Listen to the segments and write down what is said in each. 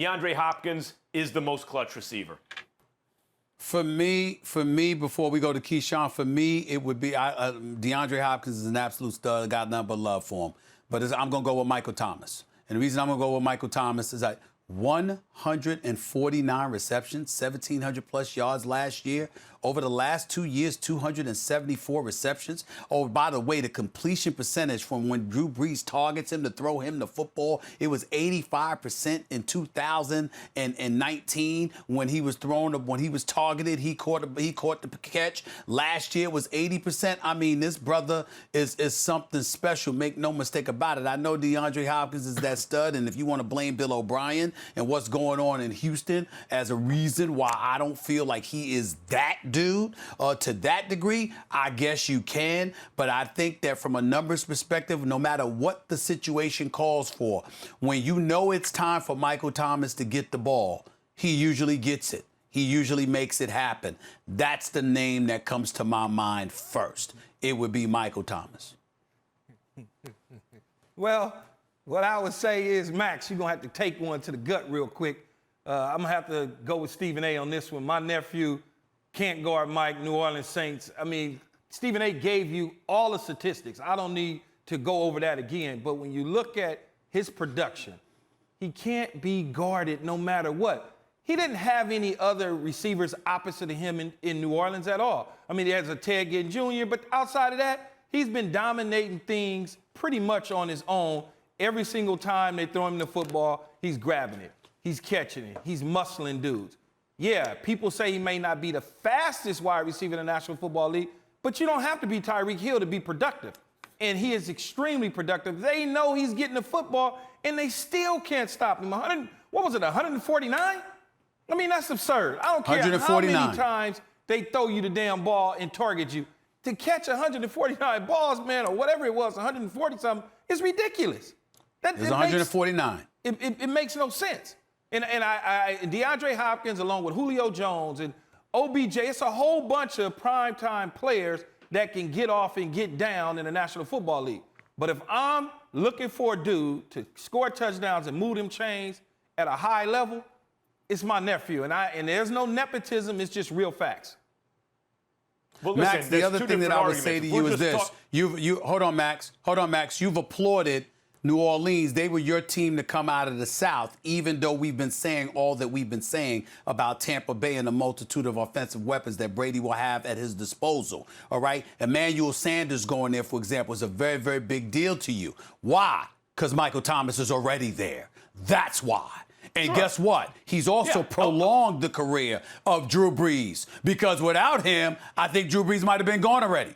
DeAndre Hopkins is the most clutch receiver? For me, before we go to Keyshawn, for me, it would be DeAndre Hopkins is an absolute stud. I got nothing but love for him. But I'm going to go with Michael Thomas. And the reason I'm going to go with Michael Thomas is that 149 receptions, 1,700 plus yards last year. Over the last 2 years, 274 receptions. Oh, by the way, the completion percentage from when Drew Brees targets him to throw him the football, it was 85% in 2019 when he was targeted, he caught the catch. Last year it was 80%. I mean, this brother is something special. Make no mistake about it. I know DeAndre Hopkins is that stud, and if you want to blame Bill O'Brien and what's going on in Houston as a reason why I don't feel like he is that dude to that degree, I guess you can. But I think that from a numbers perspective, no matter what the situation calls for, when you know it's time for Michael Thomas to get the ball, he usually gets it. He usually makes it happen. That's the name that comes to my mind first. It would be Michael Thomas. Well, what I would say is, Max, you're going to have to take one to the gut real quick. I'm going to have to go with Stephen A. on this one. My nephew can't guard Mike, New Orleans Saints. I mean, Stephen A. gave you all the statistics. I don't need to go over that again. But when you look at his production, he can't be guarded no matter what. He didn't have any other receivers opposite of him in New Orleans at all. I mean, he has a Ted Ginn Jr., but outside of that, he's been dominating things pretty much on his own. Every single time they throw him the football, he's grabbing it. He's catching it. He's muscling dudes. Yeah, people say he may not be the fastest wide receiver in the National Football League, but you don't have to be Tyreek Hill to be productive. And he is extremely productive. They know he's getting the football, and they still can't stop him. 149? I mean, that's absurd. I don't care how many times they throw you the damn ball and target you. To catch 149 balls, man, or whatever it was, 140-something, is ridiculous. It's 149. It makes no sense. And DeAndre Hopkins, along with Julio Jones and OBJ, it's a whole bunch of primetime players that can get off and get down in the National Football League. But if I'm looking for a dude to score touchdowns and move them chains at a high level, it's my nephew. And there's no nepotism, it's just real facts. Well, Max, listen, the other thing that I would say to you is this. Hold on, Max. You've applauded New Orleans. They were your team to come out of the South, even though we've been saying all that we've been saying about Tampa Bay and the multitude of offensive weapons that Brady will have at his disposal. All right? Emmanuel Sanders going there, for example, is a very, very big deal to you. Why? Because Michael Thomas is already there. That's why. And guess what? He's also prolonged the career of Drew Brees, because without him, I think Drew Brees might have been gone already.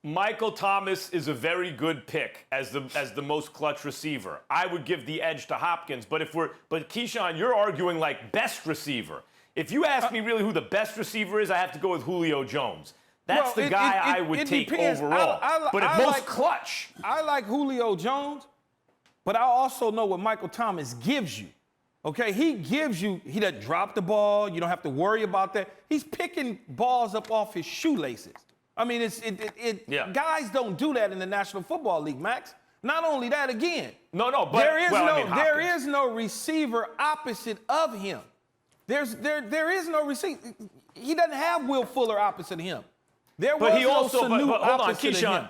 Michael Thomas is a very good pick as the most clutch receiver. I would give the edge to Hopkins, but Keyshawn, you're arguing like best receiver. If you ask me really who the best receiver is, I have to go with Julio Jones. That's the guy I would take overall. But at most clutch. I like Julio Jones, but I also know what Michael Thomas gives you. Okay, he doesn't drop the ball. You don't have to worry about that. He's picking balls up off his shoelaces. I mean, guys don't do that in the National Football League, Max. Not only that, again. But there is no receiver opposite of him. There is no receiver. He doesn't have Will Fuller opposite of him. Hold on, Keyshawn.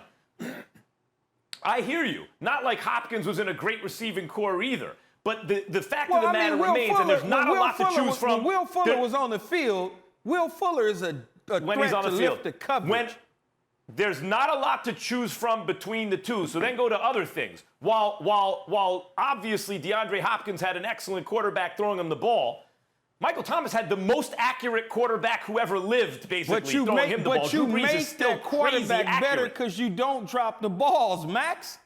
I hear you. Not like Hopkins was in a great receiving core either. But the fact of the matter remains, and there's not a lot to choose from. When Will Fuller was on the field, Will Fuller is a threat to lift the coverage. There's not a lot to choose from between the two, so then go to other things. While obviously DeAndre Hopkins had an excellent quarterback throwing him the ball, Michael Thomas had the most accurate quarterback who ever lived, basically, throwing him the ball. But you make that quarterback better because you don't drop the balls, Max.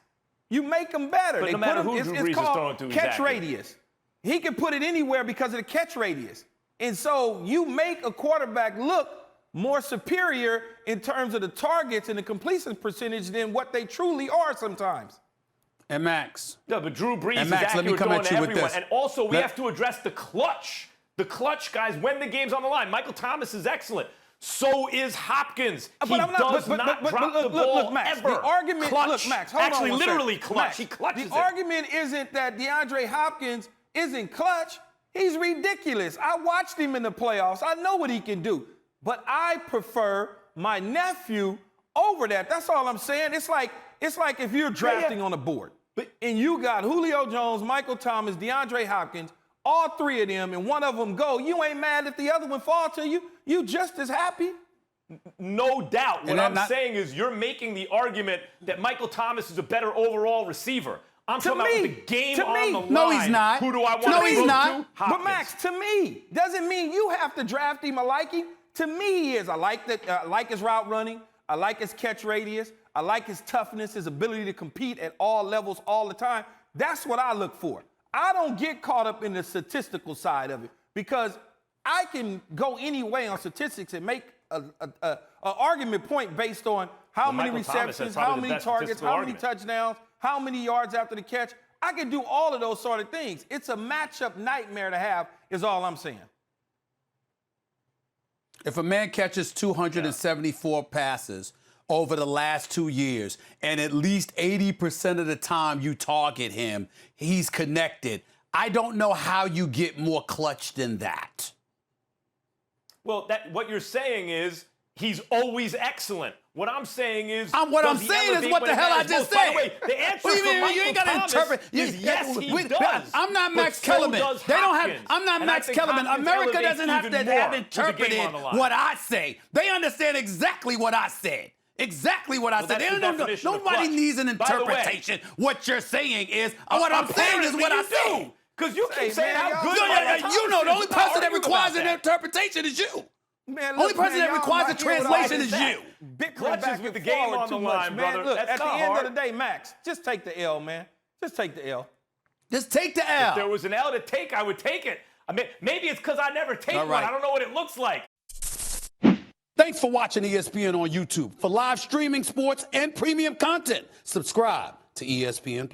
You make them better. But no matter who Drew Brees is throwing to, catch radius. He can put it anywhere because of the catch radius. And so you make a quarterback look more superior in terms of the targets and the completion percentage than what they truly are sometimes. And Max. No, but Drew Brees is accurate throwing to everyone. And also, we have to address the clutch. The clutch, guys, when the game's on the line. Michael Thomas is excellent. So is Hopkins. He does not drop the ball Max, ever. The argument, clutch. look, Max, hold Actually, on literally clutch. Max, he clutches the argument isn't that DeAndre Hopkins isn't clutch, he's ridiculous. I watched him in the playoffs. I know what he can do. But I prefer my nephew over that. That's all I'm saying. It's like if you're drafting on a board, and you got Julio Jones, Michael Thomas, DeAndre Hopkins, all three of them, and one of them go, you ain't mad if the other one fall to you. You just as happy. No doubt. What I'm saying is you're making the argument that Michael Thomas is a better overall receiver. I'm talking about with the game on the line. No, he's not. Who do I want to No, he's go not. to? Hopkins. But Max, to me, doesn't mean you have to draft him or like him. To me, he is. I like his route running. I like his catch radius. I like his toughness, his ability to compete at all levels all the time. That's what I look for. I don't get caught up in the statistical side of it because I can go any way on statistics and make an argument point based on how many receptions, how many targets, how many touchdowns, how many yards after the catch. I can do all of those sort of things. It's a matchup nightmare to have is all I'm saying. If a man catches 274 passes over the last 2 years, and at least 80% of the time you target him, he's connected. I don't know how you get more clutch than that. Well, what you're saying is he's always excellent. What I'm saying is what I'm saying is what the hell I just said. By the way, the answer what do you mean? for Michael You ain't got to Thomas interpret. is yes, he does. I'm not Max But so Kellerman. does They don't have. Hopkins. I'm not And Max I think Kellerman. Hopkins America elevates doesn't have even to more have with the game interpreted on the line. what I say. They understand exactly what I said. Exactly what I said. that's the definition of Nobody clutch. needs an By the way, interpretation. What you're saying is what I'm saying is what I say. Because you keep saying how good You know, the only person that requires an interpretation is you. Man, Only person that requires a translation is you. Clutch is with the game on the line, brother. Look, That's at the not end hard. of the day, Max, just take the L, man. Just take the L. Just take the L. If there was an L to take, I would take it. I mean, maybe it's because I never take All one. right. I don't know what it looks like. Thanks for watching ESPN on YouTube. For live streaming sports and premium content, subscribe to ESPN+.